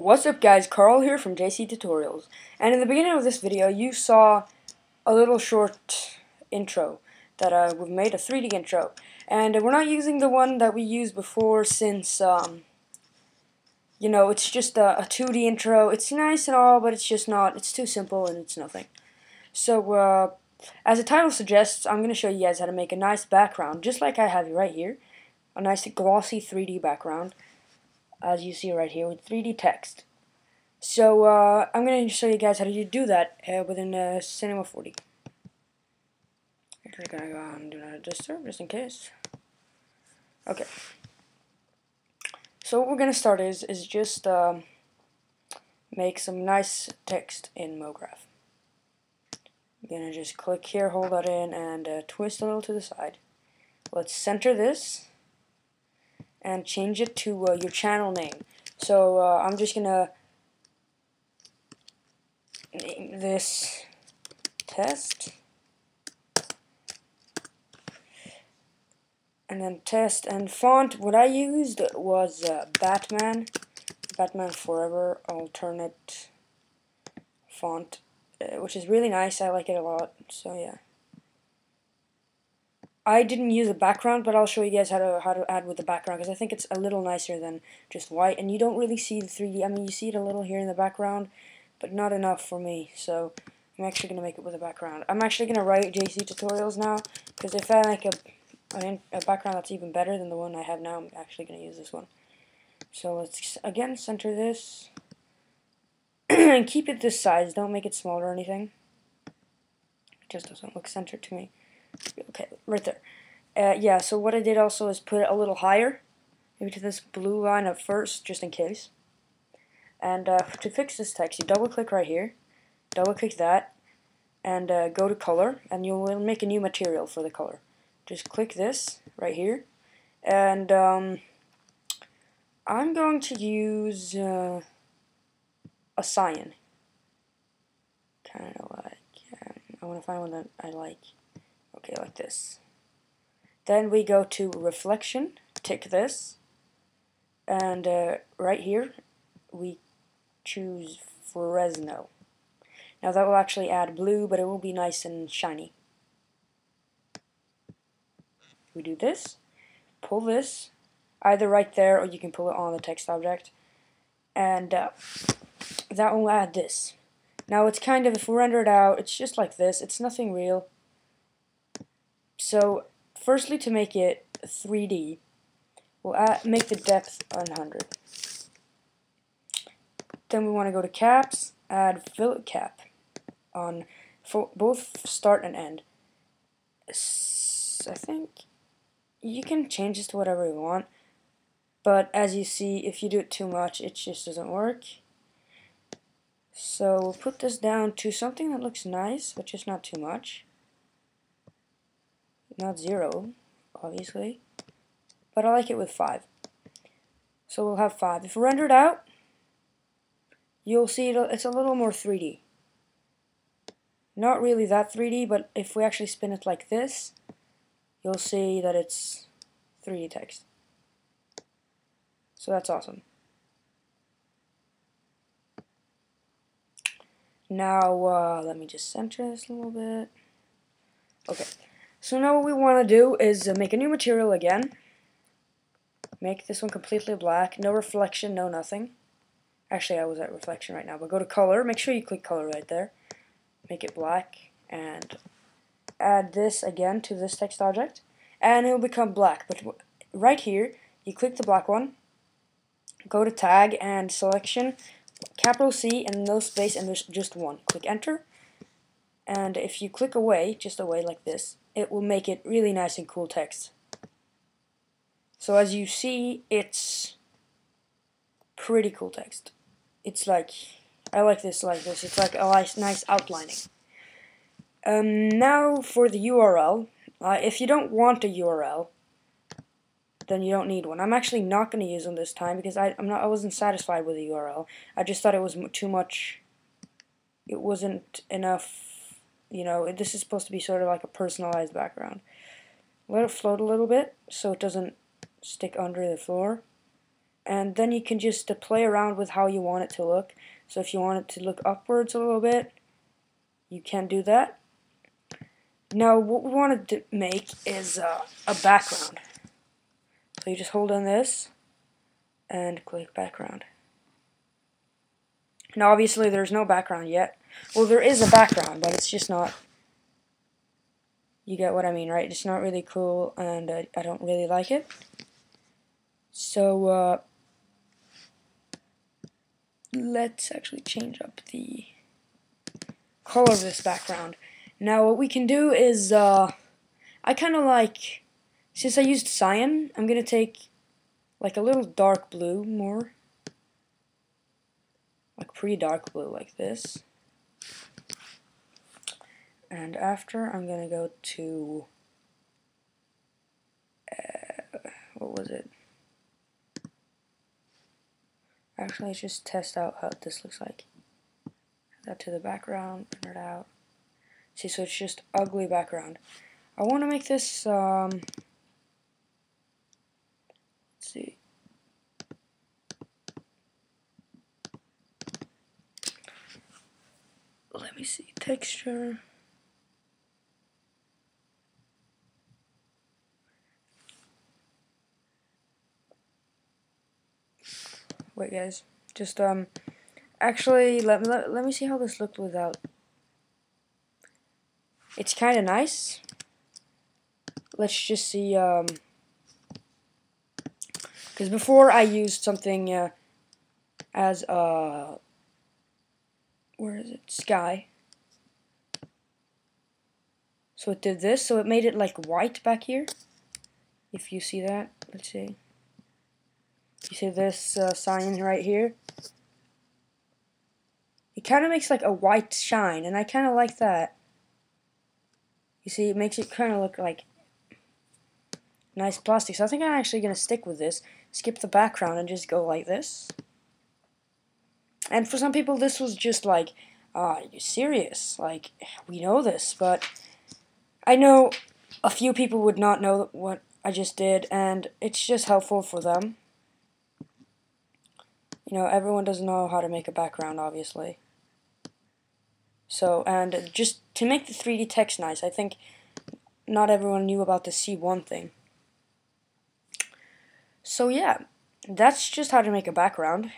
What's up guys, Carl here from JC Tutorials, and in the beginning of this video you saw a little short intro that we've made, a 3D intro, and we're not using the one that we used before since, you know, it's just a 2D intro. It's nice and all, but it's just not, it's too simple and it's nothing. So, as the title suggests, I'm going to show you guys how to make a nice background, just like I have right here, a nice glossy 3D background, as you see right here, with 3D text. So I'm going to show you guys how to do that within Cinema 4D. Actually, going to go on and do not disturb just in case. Okay. So what we're going to start is just make some nice text in MoGraph. I'm going to just click here, hold that in, and twist a little to the side. Let's center this and change it to your channel name. So I'm just going to name this test, and then test, and font. What I used was Batman Forever alternate font, which is really nice. I like it a lot. So yeah, I didn't use a background, but I'll show you guys how to add with the background, because I think it's a little nicer than just white, and you don't really see the 3D. I mean, you see it a little here in the background, but not enough for me. So I'm actually going to make it with a background. I'm actually going to write JC Tutorials now, because if I make a background that's even better than the one I have now, I'm actually going to use this one. So let's again center this and keep it this size. Don't make it smaller or anything. It just doesn't look centered to me. Okay, right there. Yeah, so what I did also is put it a little higher, maybe to this blue line at first, just in case. And to fix this text, you double click right here, double click that, and go to color, and you'll make a new material for the color. Just click this right here, and I'm going to use a cyan. Kind of like, I want to find one that I like. Okay, like this. Then we go to reflection, tick this, and right here we choose Fresno. Now that will actually add blue, but it will be nice and shiny. We do this, pull this, either right there or you can pull it on the text object, and that will add this. Now it's kind of, if we render it out, it's just like this, it's nothing real. So firstly, to make it 3D, we'll make the depth 100. Then we want to go to caps, add fillet cap on both start and end. I think you can change this to whatever you want, but as you see, if you do it too much, it just doesn't work. So we'll put this down to something that looks nice, but just not too much. Not 0, obviously, but I like it with 5. So we'll have 5. If we render it out, you'll see it's a little more 3D. Not really that 3D, but if we actually spin it like this, you'll see that it's 3D text. So that's awesome. Now, let me just center this a little bit. Okay. So now what we want to do is make a new material again. Make this one completely black. No reflection, no nothing. Actually, I was at reflection right now, but go to color. Make sure you click color right there. Make it black, and add this again to this text object, and it will become black. But right here, you click the black one, go to tag and selection, capital C and no space, and there's just one. Click enter, and if you click away, just away like this, it will make it really nice and cool text. So as you see, it's pretty cool text. It's like, I like this like this. It's like a nice outlining. Now for the URL. If you don't want a URL, then you don't need one. I'm actually not going to use them this time because I wasn't satisfied with the URL. I just thought it was too much. It wasn't enough. You know, this is supposed to be sort of like a personalized background. Let it float a little bit so it doesn't stick under the floor. and then you can just play around with how you want it to look. So if you want it to look upwards a little bit, you can do that. Now what we want to make is a background. So you just hold on this and click background. Now obviously there's no background yet. Well, there is a background, but it's just not, you get what I mean, right? It's not really cool, and I don't really like it. So let's actually change up the color of this background. Now what we can do is, I kind of like, since I used cyan, I'm going to take like a little dark blue more. Like pretty dark blue like this. And after I'm going to go to, what was it? Actually, let's just test out how this looks like. Add that to the background, render it out. See, so it's just ugly background. I want to make this, let's see. Let me see, texture. Wait, guys, just actually let me see how this looked without. It's kind of nice. Let's just see, because before I used something as where is it? Sky. So it did this, so it made it like white back here. If you see that, let's see. You see this sign right here? It kind of makes like a white shine, and I kind of like that. You see, it makes it kind of look like nice plastic. So I think I'm actually going to stick with this, skip the background, and just go like this. And for some people, this was just like, are you serious? Like, we know this, but I know a few people would not know what I just did, and it's just helpful for them. You know, everyone doesn't know how to make a background, obviously. So, and just to make the 3D text nice, I think not everyone knew about the C1 thing. So yeah, that's just how to make a background.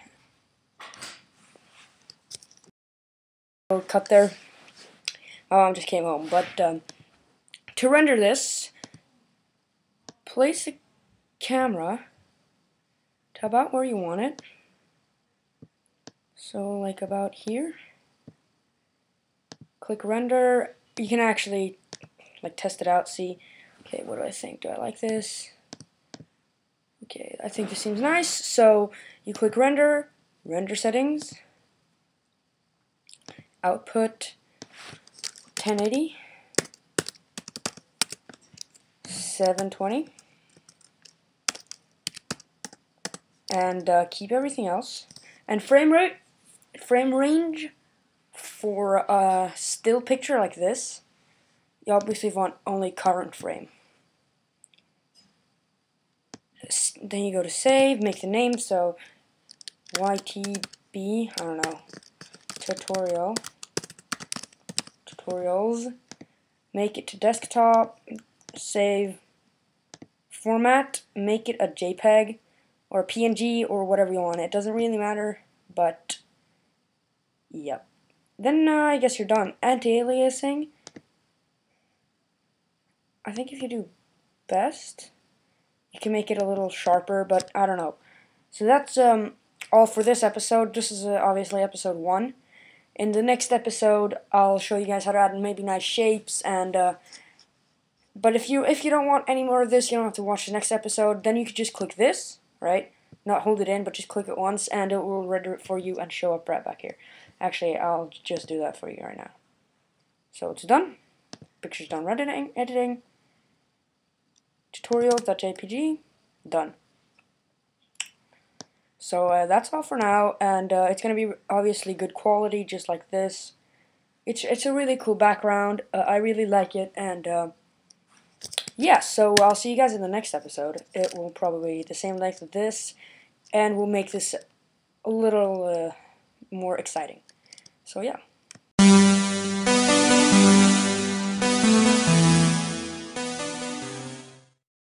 Cut there. My mom just came home, but to render this, place the camera to about where you want it. So like about here. Click render. You can actually like test it out, see, okay, what do I think? Do I like this? Okay, I think this seems nice. So you click render, render settings, output 1080, 720, and keep everything else. And frame range for a still picture like this, you obviously want only current frame. Then you go to save, make the name, so YTB, I don't know, tutorials, make it to desktop, save, format, make it a JPEG, or a PNG, or whatever you want. It doesn't really matter, but, yep. Then I guess you're done. Anti-aliasing, I think if you do best, you can make it a little sharper, but I don't know. So that's all for this episode. This is obviously episode 1. In the next episode, I'll show you guys how to add maybe nice shapes, and but if you don't want any more of this, you don't have to watch the next episode. Then you could just click this, right? Not hold it in, but just click it once, and it will render it for you and show up right back here. Actually, I'll just do that for you right now. So it's done. Picture's done editing. Tutorials.jpg, done. So that's all for now, and it's going to be obviously good quality, just like this. It's a really cool background. I really like it, and yeah, so I'll see you guys in the next episode. It will probably be the same length as this, and will make this a little more exciting. So yeah.